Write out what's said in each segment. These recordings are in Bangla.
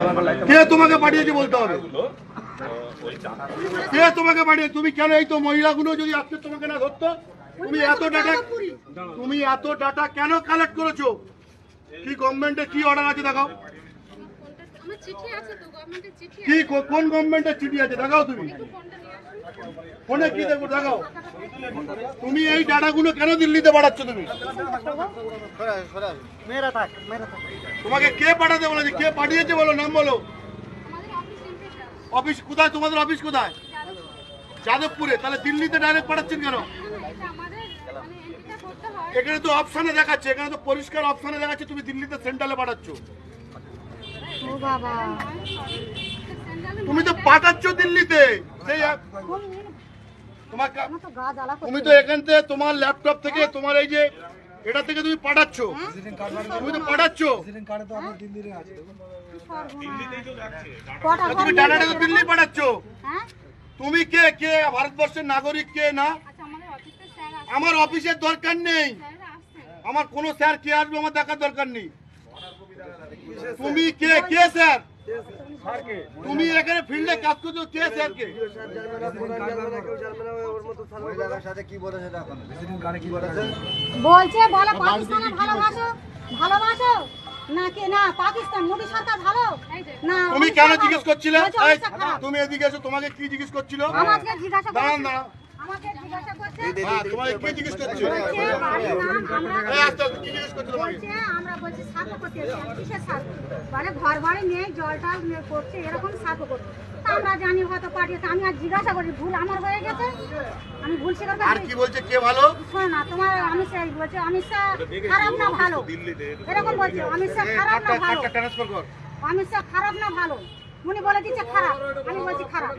কে তোমাকে পাঠিয়েছে বলতে হবে। কে তোমাকে পাঠিয়ে? তুমি কেন এই তো মহিলাগুলো যদি আজকে তোমাকে না ধরতো, তুমি এত ডাটা কেন কালেক্ট করেছো? কি গভর্নমেন্টের কি অর্ডার আছে দেখাও। কি কোন গভর্নমেন্টের চিঠি আছে দেখাও। তুমি ফোনে কি দেখো দেখাও। তুমি এই ডাটাগুলো কেন দিল্লিতে পাঠাচ্ছ? তুমি তোমাকে কে পাঠাতে বলেছে? কে পাঠিয়েছে বলো, নাম বলো। অফিস কোথায়? তোমাদের অফিস কোথায়? যাদবপুরে। তাহলে দিল্লিতে ডাইরেক্ট পাঠাচ্ছেন কেন? এখানে তো অপশনে দেখাচ্ছে, এখানে তো পরিষ্কার অপশনে দেখাচ্ছে তুমি দিল্লিতে সেন্ট্রালে পাঠাচ্ছ। তুমি তো পাঠাচ্ছ দিল্লিতে। তুমি তো এখান থেকে তোমার ল্যাপটপ থেকে তোমার এই যে এটা থেকে তুমি পাঠাচ্ছ। তুমি তো পাঠাচ্ছ, তুমি ডাটাটা তো দিল্লি পাঠাচ্ছ। তুমি কে? কে ভারতবর্ষের নাগরিক কে? না, আমার অফিসের দরকার নেই। আমার কোনো স্যার কে আসবে আমার দেখার দরকার নেই। তুমি কে? কে স্যার? তুমি এখানে ফিল্ডে কাজ করছো, কে স্যার কে? বলছে বলে পাকিস্তানে ভালোবাসো, ভালোবাসো না কে? না পাকিস্তান মোদী সরকার ভালো না। তুমি কেন জিজ্ঞেস করছিলে? তুমি এদিকে এসো, তোমাকে কি জিজ্ঞেস করছিল? আমাকে জিজ্ঞাসা দাঁড়ান দাঁড়ান, আমাকে জিজ্ঞাসা করছে। তোমাকে কি জিজ্ঞেস করছিল? বলছে আমরা বলছি সার্ভ করতে এসেছি। কিসের সার্ভ? বলে ঘর বাড়ি নেই, জলটা করছে, এরকম সার্ভ করছে। আমরা জানি হয়তো পাঠিয়েছে। আমি আর জিজ্ঞাসা করি, ভুল আমার হয়ে গেছে, আমি ভুল স্বীকার করছি। আর কি বলছে কে ভালো? শোনো না, তোমার অমিত শাহ বলছে অমিত শাহ খারাপ না ভালো, এরকম বলছে। অমিত শাহ খারাপ না ভালো, ট্রান্সফার কর। অমিত শাহ খারাপ না ভালো, উনি বলে দিচ্ছে খারাপ, আমি বলছি খারাপ।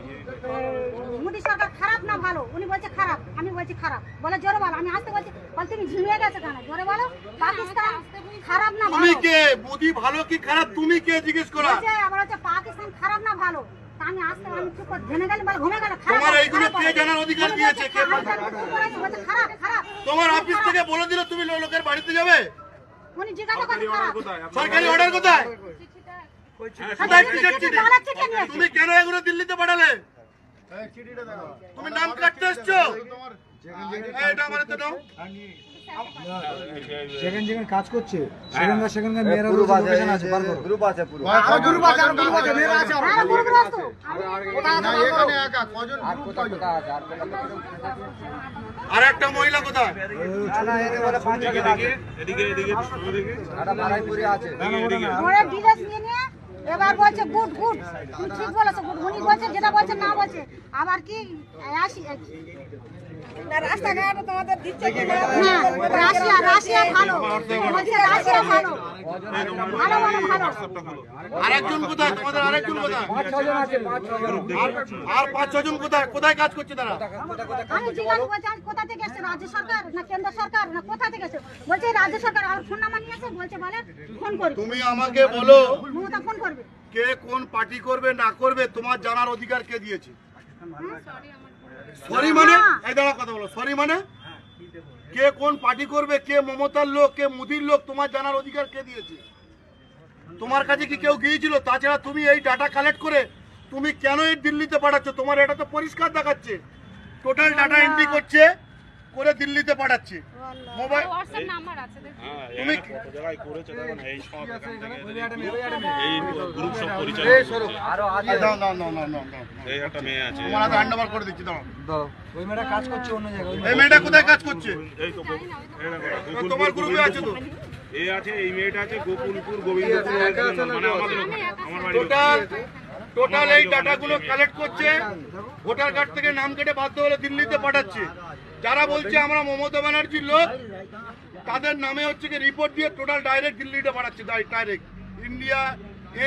মোদী সরকার খারাপ না ভালো, উনি বলছে খারাপ, আমি বলছি খারাপ। বলে জোরে বলো, আমি আসতে বলছি, বলে তুমি ঝিমিয়ে গেছো কেন? জোরে বলো, পাকিস্তান খারাপ না ভালো। তুমি কে? মোদি ভালো কি খারাপ তুমি কে জিজ্ঞেস করা? বলছে আবার হচ্ছে পাকিস্তান খারাপ না ভালো। তা আমি আসতে, আমি চুপ করে জেনে গেলাম, বলে ঘুমে গেল। তোমার এইগুলো কে জানার অধিকার দিয়েছে? কে? বলছে খারাপ খারাপ। তোমার অফিস থেকে বলে দিল তুমি লোকের বাড়িতে যাবে? উনি জিজ্ঞাসা করছে খারাপ। সরকারি অর্ডার কোথায়? তুমি কেন এগুলো দিল্লিতে পাঠালে? তুমি নাম কাটতে এসছো? এটা আমার তো নাও। যেখানে যেখানে কাজ করছে সেখানকার মেয়েরা লোকেশন আছে, বার করো। গ্রুপ আছে পুরো। গ্রুপ আছে, আর গ্রুপ আছে, মেয়েরা আছে। হ্যাঁ গ্রুপ আছে। না এখানে একা কজন গ্রুপ কজন? আর একটা মহিলা কোথায়? না এর বলে পাঁচ জন আছে। এদিকে আটা মারাইপুরে আছে। ওরে ডিটেইলস নিয়ে নিয়ে এবার বলছে গুড গুড, তুমি ঠিক বলেছো গুড। উনি বলছে যেটা বলছে না বলছে আবার কি আসি রাস্তাঘাট তোমাদের দিচ্ছে কি না? রাশিয়া রাশিয়া ভালো বলছে, রাশিয়া ভালো ভালো ভালো ভালো। আরেকজন কোথায়? তোমাদের আরেকজন কোথায়? আর 5-6 জন কোথায়? কোথায় কাজ করছে তারা? আমি জিজ্ঞাসা করছি কোথা থেকে এসছে, রাজ্য সরকার না কেন্দ্র সরকার না কোথা থেকে এসছে? বলছে রাজ্য সরকার। আর ফোন নাম্বার নিয়ে এসে বলছে বলে ফোন করবে। তুমি আমাকে বলো মমতা ফোন করবে। কে কোন পার্টি করবে না করবে তোমার জানার অধিকার কে দিয়েছে? সরি মানে? এই দাঁড়া কথা বলো। সরি মানে কে কোন পার্টি করবে, কে মমতার লোক, কে মোদির লোক, তোমার জানার অধিকার কে দিয়েছে? তোমার কাছে কি কেউ গিয়েছিল? তাছাড়া তুমি এই ডাটা কালেক্ট করে তুমি কেন এই দিল্লিতে পাঠাচ্ছ? তোমার এটা তো পরিষ্কার দেখাচ্ছে টোটাল ডাটা এন্ট্রি করছে করে দিল্লিতে পাঠাচ্ছে। মোবাইল হোয়াটসঅ্যাপ নাম্বার আছে দেখুন। তুমি জায়গায় করেছে দেখুন, এই সব এখান থেকে এই গ্রুপ সব এই পরিচালনা সরো আরো আছে। দাও দাও দাও দাও দাও। এই একটা মেয়ে আছে, তোমার হাতে হ্যান্ড ওভার করে দিচ্ছি। দাও। ওই মেয়েরা কাজ করছে অন্য জায়গায়। এই মেয়েটা কোথায় কাজ করছে? এই তো তোমার গ্রুপে আছে তো? এই আছে, এই মেয়েটা আছে গোকুলপুর গোবিন্দপুর, মানে আমাদের আমার বাড়ি। টোটাল এই ডাটাগুলো কালেক্ট করছে, ভোটার কার্ড থেকে নাম কেটে বাধ্য হলে দিল্লিতে পাঠাচ্ছে। যারা বলছে আমরা মমতা ব্যানার্জির লোক তাদের নামে হচ্ছে কি রিপোর্ট দিয়ে টোটাল ডাইরেক্ট দিল্লিতে পাঠাচ্ছে। ডাইরেক্ট ইন্ডিয়া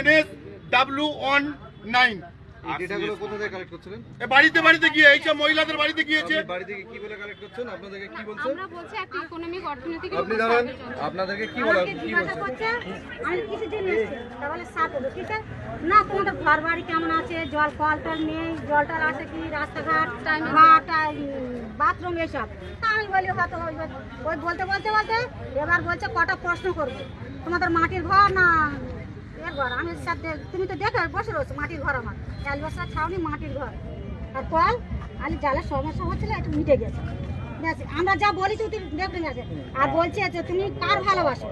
NSW19 এই ডেটাগুলো কোথা থেকে কালেক্ট করছিলেন? বাড়িতে বাড়িতে গিয়ে এইসব মহিলাদের বাড়িতে গিয়েছে। বাড়ি থেকে কি বলে কালেক্ট করছেন? আপনাদেরকে কি বলছে? আমরা বলছি একটা ইকোনমিক অর্থনৈতিক আপনি জানেন আপনাদেরকে কি বলা আমাকে জিজ্ঞাসা করছে আমি কিছু দিন এসেছি, তাহলে সাথ হবে ঠিক আছে না? তোমাদের ঘর বাড়ি কেমন আছে, জল কল টল নেই, জল টল আছে কি, রাস্তাঘাট বাথরুম এসব। তা আমি বলি হয়তো ওই বলতে বলতে বলতে এবার বলছে কটা প্রশ্ন করবে, তোমাদের মাটির ঘর না এর ঘর আমি সাথে তুমি তো দেখো বসে রয়েছো মাটির ঘর আমার অ্যালবাসার ছাউনি মাটির ঘর আর কল আলি জালের সমস্যা হচ্ছিল একটু মিটে গেছে গেছে আমরা যা বলেছি তুই দেখতে গেছে আর বলছে যে তুমি কার ভালোবাসো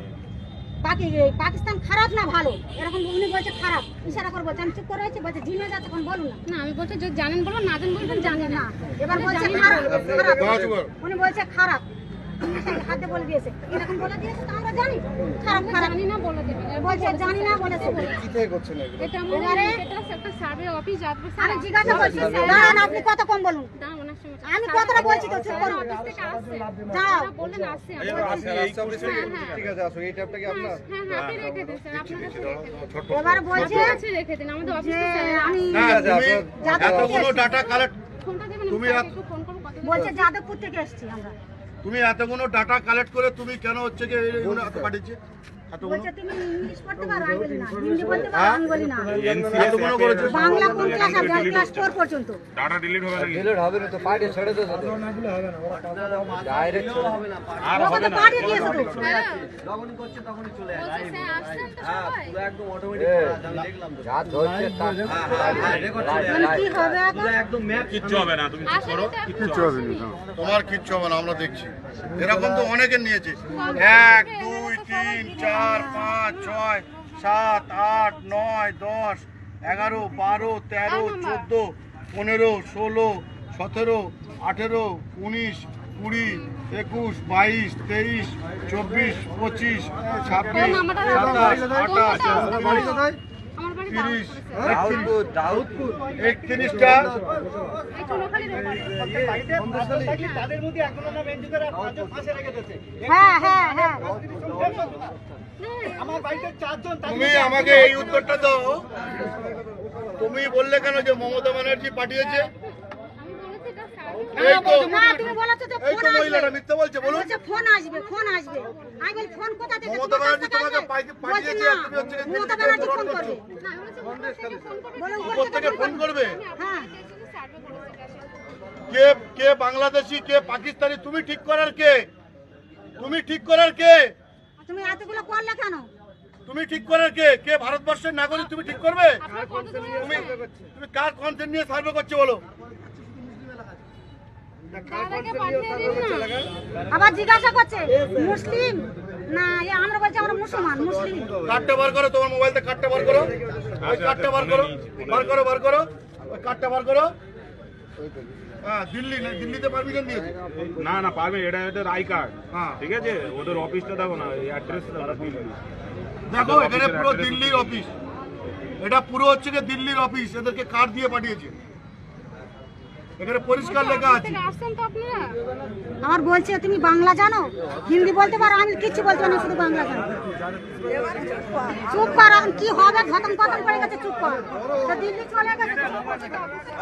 পাকিস্তান খারাপ না ভালো এরকম উনি বলছে খারাপ ইশারা করে বলছে আমি চুপ করে রয়েছি বলছে ঝিমে যাচ্ছে এখন বলুন না আমি বলছি যদি জানেন বলবেন না জানেন বলবেন জানেন না এবার বলছে খারাপ খারাপ উনি বলছে খারাপ হাতে বলে দিয়েছে এরকম বলে দিয়েছে তো আমরা জানি খারাপ খারাপ জানি না বলে দেবেন বলছে জানি না বলেছে এটা আমার এটা একটা সার্ভে অফিস যাবে আমি জিজ্ঞাসা করছি দাঁড়ান আপনি কত কম বলুন দাম ওনার সঙ্গে আমি কতটা বলছি তো চুপ করুন অফিস থেকে আসছে যাও ওরা বললেন আসছে ঠিক আছে আসো এই ট্যাপটা কি আপনার হ্যাঁ হ্যাঁ আপনি রেখে দিন স্যার আপনার কাছে রেখে দিন এবার বলছে কাছে রেখে দিন আমাদের যে অফিসে আমি হ্যাঁ, তুমি যাদবপুর এতগুলো ডাটা কালেক্ট ফোনটা দেবেন তুমি আমি এক- একটু ফোন করব কথা বলছে যাদবপুর থেকে এসেছি আমরা তুমি এতগুলো ডাটা কালেক্ট করে তুমি কেন হচ্ছে কি এগুলো এত পাঠিয়েছে এতগুলো বলছে তুমি ইংলিশ পড়তে পারো আমি বলি না হিন্দি বলতে পারো আমি বলি না এতগুলো করেছে বাংলা কোন ক্লাস আর ক্লাস 4 পর্যন্ত ডাটা ডিলিট হবে নাকি ডিলিট হবে না তো পার্টি ছেড়ে দাও ডাইরেক্ট আর ওকে হবে তো না পাঠিয়ে দিয়েছে তো বলছে স্যার আসছেন তো সবাই যা ধরছে তা মানে কি হবে এখন কিচ্ছু হবে না তুমি চুপ করো কিচ্ছু হবে না তোমার কিচ্ছু হবে না আমরা দেখছি এরকম তো অনেকে নিয়েছে 1 2 3 4 5 6 7 8 9 10 11 12 13 14 15 16 17 18 19 20 21 22 23 24 25 26 27 28 আমার বাড়ি 30 দাউদপুর দাউদপুর 31টা এই চুনোখালি হ্যাঁ হ্যাঁ হ্যাঁ তুমি আমাকে এই উত্তরটা দাও তুমি বললে কেন যে মমতা ব্যানার্জি পাঠিয়েছে এই তো না তুমি বলেছো যে এই ফোন তো আসবে মহিলাটা মিথ্যা বলছে বলুন বলছে ফোন আসবে ফোন আসবে আমি বলি ফোন কোথা থেকে মমতা তোমার ব্যানার্জি কাছ থেকে তোমাকে আসবে? পাঠিয়েছে বলছে আর না, তুমি হচ্ছে গিয়ে মমতা দিল্লি ব্যানার্জি থেকে ফোন ফোন করবে বলে উপর উপর থেকে ফোন করবে হ্যাঁ সার্ভে করেছে কে কে বাংলাদেশি কে পাকিস্তানি তুমি ঠিক করার কে তুমি ঠিক করার কে তুমি এতগুলো করলে কেন তুমি ঠিক করার কে কে ভারতবর্ষের নাগরিক তুমি ঠিক করবে আপনার কত দূরে তুমি তুমি কার কনসেন্ট নিয়ে সার্ভে করছো বলো তার আগে পাঠিয়ে দিন না আবার জিজ্ঞাসা করছে মুসলিম না আমরা বলছি আমরা মুসলমান মুসলিম কার্ডটা বার করো তোমার মোবাইলতে কার্ডটা বার করো ওই কার্ডটা বার করো বার করো ওই কার্ডটা বার করো হ্যাঁ দিল্লি না দিল্লিতে পারমিশন দিয়েছে না না পারবে এটা এদের আই কার্ড হ্যাঁ। ঠিক আছে ওদের অফিসটা দেখো না এই অ্যাড্রেসটা দেখো দিল্লি দেখো এখানে পুরো দিল্লির অফিস এটা পুরো হচ্ছে কি দিল্লির অফিস এদেরকে কার্ড দিয়ে পাঠিয়েছে এখানে পরিষ্কার লেখা আছে থেকে আসছেন তো আপনারা আমার বলছে তুমি বাংলা জানো হিন্দি বলতে পারো আমি কিছু বলতে পারি না শুধু বাংলা জানো চুপ কর এখন কি হবে খতম খতম করে গেছে চুপ কর তো দিল্লি চলে গেছে